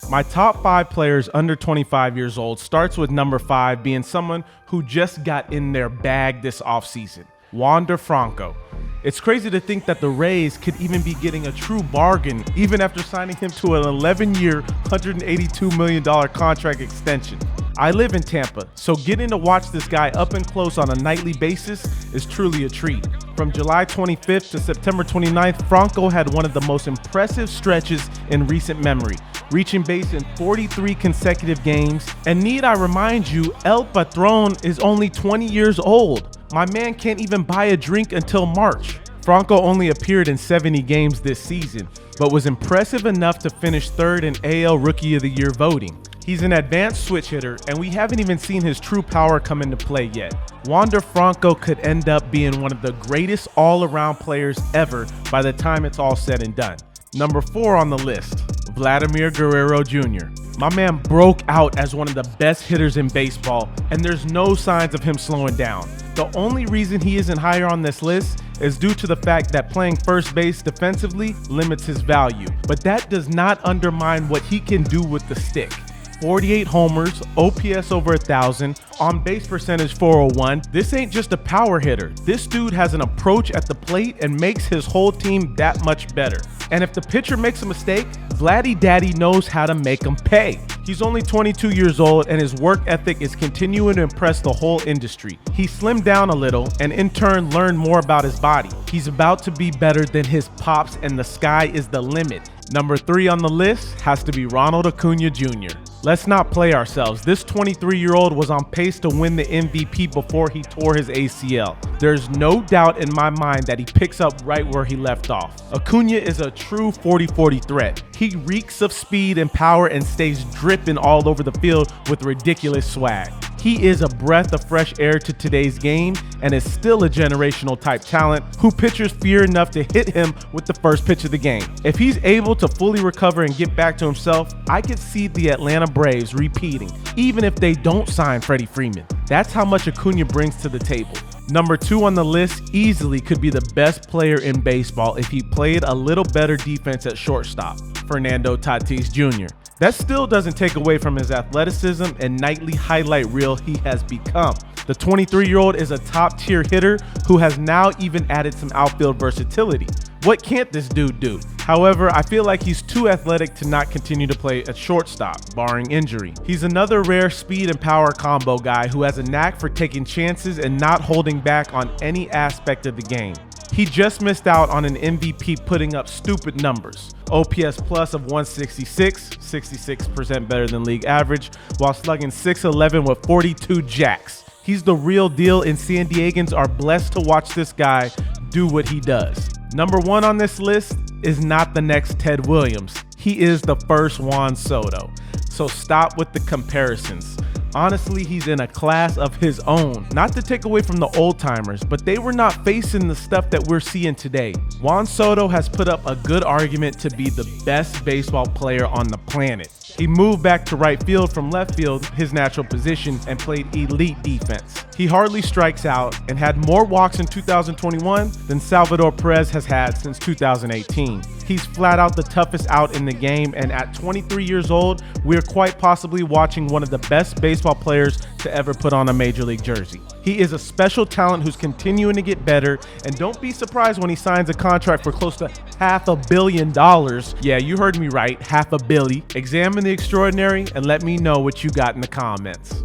My top 5 players under 25 years old starts with number 5 being someone who just got in their bag this offseason, Wander Franco. It's crazy to think that the Rays could even be getting a true bargain even after signing him to an 11-year, $182 million contract extension. I live in Tampa, so getting to watch this guy up and close on a nightly basis is truly a treat. From July 25th to September 29th, Franco had one of the most impressive stretches in recent memory, reaching base in 43 consecutive games. And need I remind you, El Patron is only 20 years old. My man can't even buy a drink until March. Franco only appeared in 70 games this season, but was impressive enough to finish 3rd in AL Rookie of the Year voting. He's an advanced switch hitter, and we haven't even seen his true power come into play yet. Wander Franco could end up being one of the greatest all-around players ever by the time it's all said and done. Number 4 on the list, Vladimir Guerrero Jr. My man broke out as one of the best hitters in baseball, and there's no signs of him slowing down. The only reason he isn't higher on this list is due to the fact that playing first base defensively limits his value, but that does not undermine what he can do with the stick. 48 homers, OPS over 1,000, on-base percentage 401. This ain't just a power hitter. This dude has an approach at the plate and makes his whole team that much better. And if the pitcher makes a mistake, Vladdy Daddy knows how to make him pay. He's only 22 years old and his work ethic is continuing to impress the whole industry. He slimmed down a little and in turn learned more about his body. He's about to be better than his pops and the sky is the limit. Number 3 on the list has to be Ronald Acuna Jr. Let's not play ourselves. This 23-year-old was on pace to win the MVP before he tore his ACL. There's no doubt in my mind that he picks up right where he left off. Acuna is a true 40-40 threat. He reeks of speed and power and stays dripping all over the field with ridiculous swag. He is a breath of fresh air to today's game and is still a generational type talent who pitchers fear enough to hit him with the first pitch of the game. If he's able to fully recover and get back to himself, I could see the Atlanta Braves repeating, even if they don't sign Freddie Freeman. That's how much Acuna brings to the table. Number 2 on the list easily could be the best player in baseball if he played a little better defense at shortstop, Fernando Tatis Jr. That still doesn't take away from his athleticism and nightly highlight reel he has become. The 23-year-old is a top-tier hitter who has now even added some outfield versatility. What can't this dude do? However, I feel like he's too athletic to not continue to play at shortstop, barring injury. He's another rare speed and power combo guy who has a knack for taking chances and not holding back on any aspect of the game. He just missed out on an MVP putting up stupid numbers. OPS plus of 166, 66% better than league average, while slugging .611 with 42 jacks. He's the real deal and San Diegans are blessed to watch this guy do what he does. Number 1 on this list is not the next Ted Williams. He is the first Juan Soto. So stop with the comparisons. Honestly, he's in a class of his own. Not to take away from the old timers, but they were not facing the stuff that we're seeing today. Juan Soto has put up a good argument to be the best baseball player on the planet. He moved back to right field from left field, his natural position, and played elite defense. He hardly strikes out and had more walks in 2021 than Salvador Perez has had since 2018. He's flat out the toughest out in the game, and at 23 years old, we're quite possibly watching one of the best baseball players to ever put on a major league jersey. He is a special talent who's continuing to get better, and don't be surprised when he signs a contract for close to $500 million. Yeah, you heard me right, $500 million. Examine the extraordinary and let me know what you got in the comments.